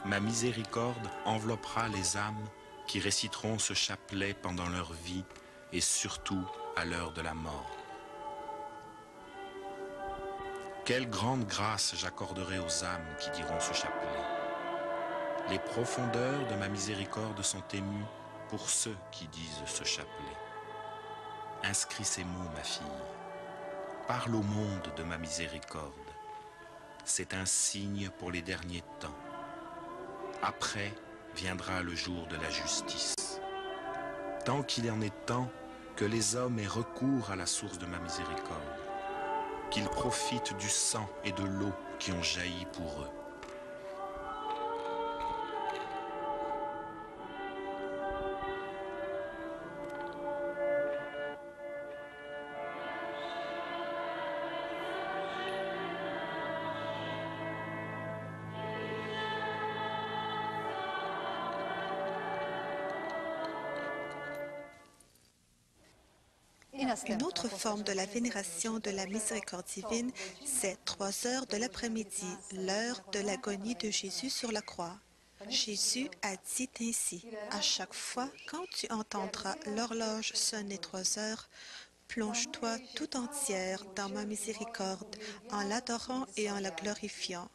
Ma miséricorde enveloppera les âmes qui réciteront ce chapelet pendant leur vie et surtout à l'heure de la mort. Quelle grande grâce j'accorderai aux âmes qui diront ce chapelet. Les profondeurs de ma miséricorde sont émues pour ceux qui disent ce chapelet. Inscris ces mots, ma fille. Parle au monde de ma miséricorde. C'est un signe pour les derniers temps. Après viendra le jour de la justice. Tant qu'il en est temps que les hommes aient recours à la source de ma miséricorde, qu'ils profitent du sang et de l'eau qui ont jailli pour eux. Une autre forme de la vénération de la miséricorde divine, c'est 3 heures de l'après-midi, l'heure de l'agonie de Jésus sur la croix. Jésus a dit ainsi, « À chaque fois, quand tu entendras l'horloge sonner 3 heures, plonge-toi tout entière dans ma miséricorde en l'adorant et en la glorifiant.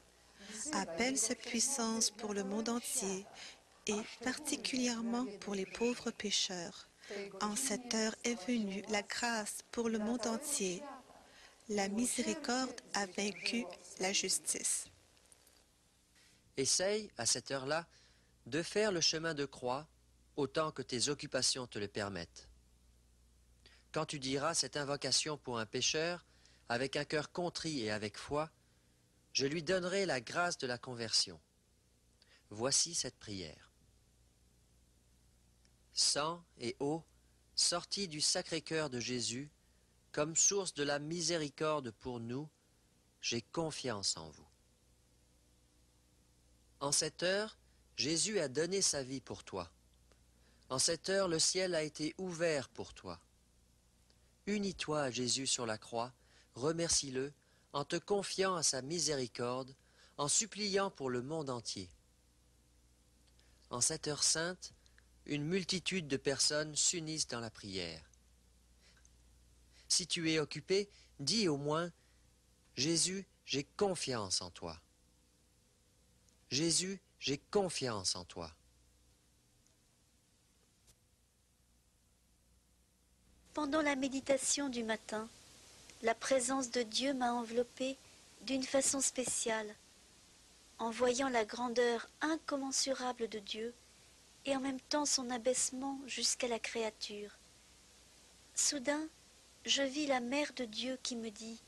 Appelle sa puissance pour le monde entier et particulièrement pour les pauvres pécheurs. En cette heure est venue la grâce pour le monde entier. La miséricorde a vaincu la justice. » Essaye, à cette heure-là, de faire le chemin de croix autant que tes occupations te le permettent. Quand tu diras cette invocation pour un pécheur, avec un cœur contrit et avec foi, je lui donnerai la grâce de la conversion. Voici cette prière. Sang et eau, sortis du Sacré-Cœur de Jésus, comme source de la miséricorde pour nous, j'ai confiance en vous. En cette heure, Jésus a donné sa vie pour toi. En cette heure, le ciel a été ouvert pour toi. Unis-toi à Jésus sur la croix, remercie-le en te confiant à sa miséricorde, en suppliant pour le monde entier. En cette heure sainte, une multitude de personnes s'unissent dans la prière. Si tu es occupé, dis au moins « Jésus, j'ai confiance en toi. Jésus, j'ai confiance en toi. » Pendant la méditation du matin, la présence de Dieu m'a enveloppée d'une façon spéciale, en voyant la grandeur incommensurable de Dieu et en même temps son abaissement jusqu'à la créature. Soudain, je vis la Mère de Dieu qui me dit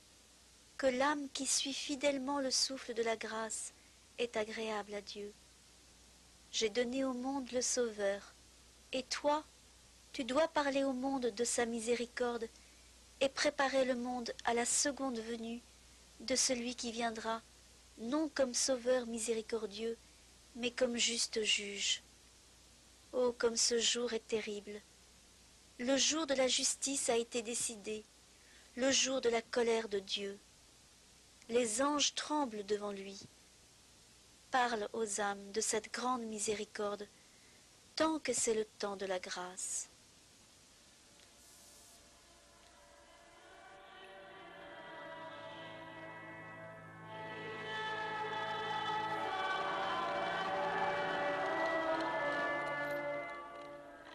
que l'âme qui suit fidèlement le souffle de la grâce est agréable à Dieu. J'ai donné au monde le Sauveur, et toi, tu dois parler au monde de sa miséricorde et préparer le monde à la seconde venue de celui qui viendra, non comme Sauveur miséricordieux, mais comme juste juge. Oh, comme ce jour est terrible! Le jour de la justice a été décidé, le jour de la colère de Dieu. Les anges tremblent devant lui. Parle aux âmes de cette grande miséricorde, tant que c'est le temps de la grâce.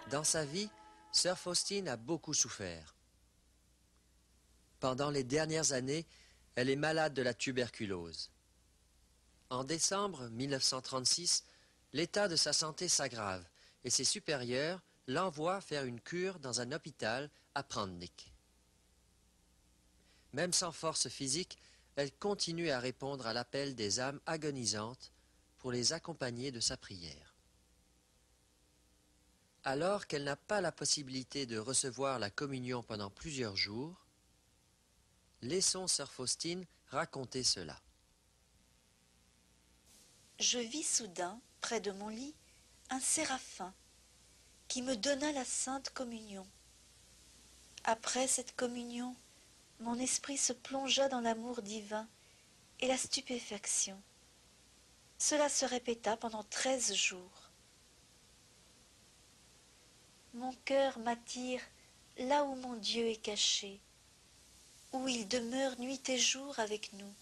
Dans sa vie, sœur Faustine a beaucoup souffert. Pendant les dernières années, elle est malade de la tuberculose. En décembre 1936, l'état de sa santé s'aggrave et ses supérieurs l'envoient faire une cure dans un hôpital à Prandtnik. Même sans force physique, elle continue à répondre à l'appel des âmes agonisantes pour les accompagner de sa prière. Alors qu'elle n'a pas la possibilité de recevoir la communion pendant plusieurs jours, laissons sœur Faustine raconter cela. Je vis soudain, près de mon lit, un séraphin qui me donna la sainte communion. Après cette communion, mon esprit se plongea dans l'amour divin et la stupéfaction. Cela se répéta pendant 13 jours. Mon cœur m'attire là où mon Dieu est caché, où il demeure nuit et jour avec nous.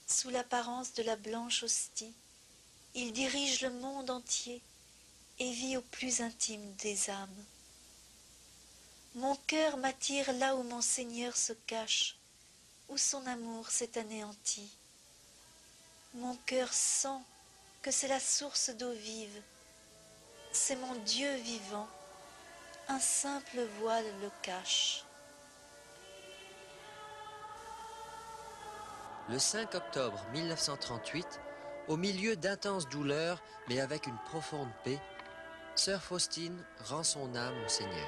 Sous l'apparence de la blanche hostie, il dirige le monde entier et vit au plus intime des âmes. Mon cœur m'attire là où mon Seigneur se cache, où son amour s'est anéanti. Mon cœur sent que c'est la source d'eau vive, c'est mon Dieu vivant, un simple voile le cache. Le 5 octobre 1938, au milieu d'intenses douleurs, mais avec une profonde paix, sœur Faustine rend son âme au Seigneur.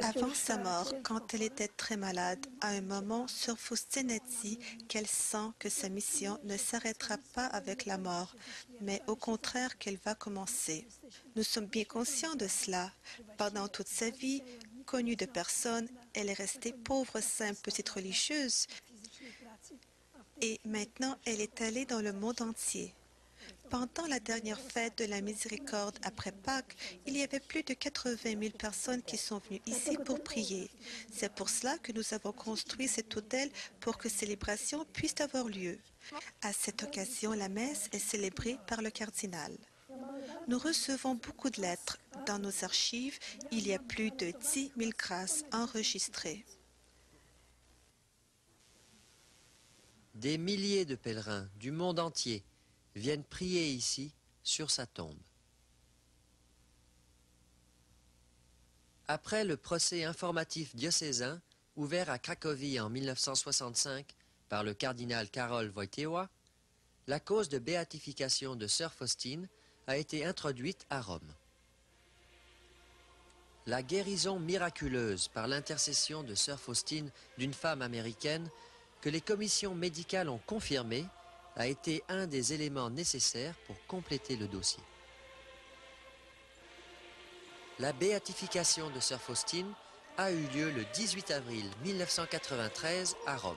Avant sa mort, quand elle était très malade, à un moment, Sœur Faustine a dit qu'elle sent que sa mission ne s'arrêtera pas avec la mort, mais au contraire qu'elle va commencer. Nous sommes bien conscients de cela. Pendant toute sa vie, connue de personne, elle est restée pauvre, simple petite religieuse et maintenant elle est allée dans le monde entier. Pendant la dernière fête de la Miséricorde après Pâques, il y avait plus de 80 000 personnes qui sont venues ici pour prier. C'est pour cela que nous avons construit cet hôtel pour que célébration puisse avoir lieu. À cette occasion, la messe est célébrée par le cardinal. Nous recevons beaucoup de lettres. Dans nos archives, il y a plus de 10 000 grâces enregistrées. Des milliers de pèlerins du monde entier viennent prier ici, sur sa tombe. Après le procès informatif diocésain, ouvert à Cracovie en 1965 par le cardinal Karol Wojtyła, la cause de béatification de Sœur Faustine a été introduite à Rome. La guérison miraculeuse par l'intercession de Sœur Faustine d'une femme américaine que les commissions médicales ont confirmée a été un des éléments nécessaires pour compléter le dossier. La béatification de Sœur Faustine a eu lieu le 18 avril 1993 à Rome.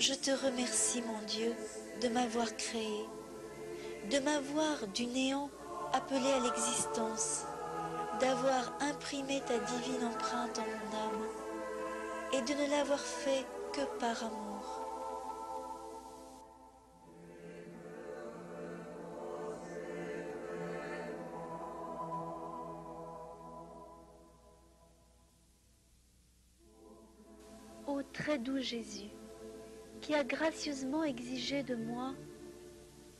Je te remercie, mon Dieu, de m'avoir créé, de m'avoir du néant appelé à l'existence, d'avoir imprimé ta divine empreinte en mon âme et de ne l'avoir fait que par amour. Ô très doux Jésus, qui a gracieusement exigé de moi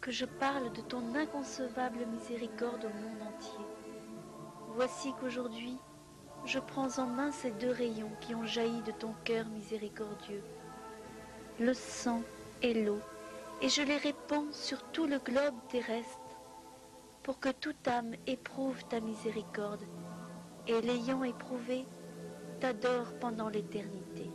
que je parle de ton inconcevable miséricorde au monde entier. Voici qu'aujourd'hui, je prends en main ces deux rayons qui ont jailli de ton cœur miséricordieux, le sang et l'eau, et je les répands sur tout le globe terrestre, pour que toute âme éprouve ta miséricorde, et l'ayant éprouvée, t'adore pendant l'éternité.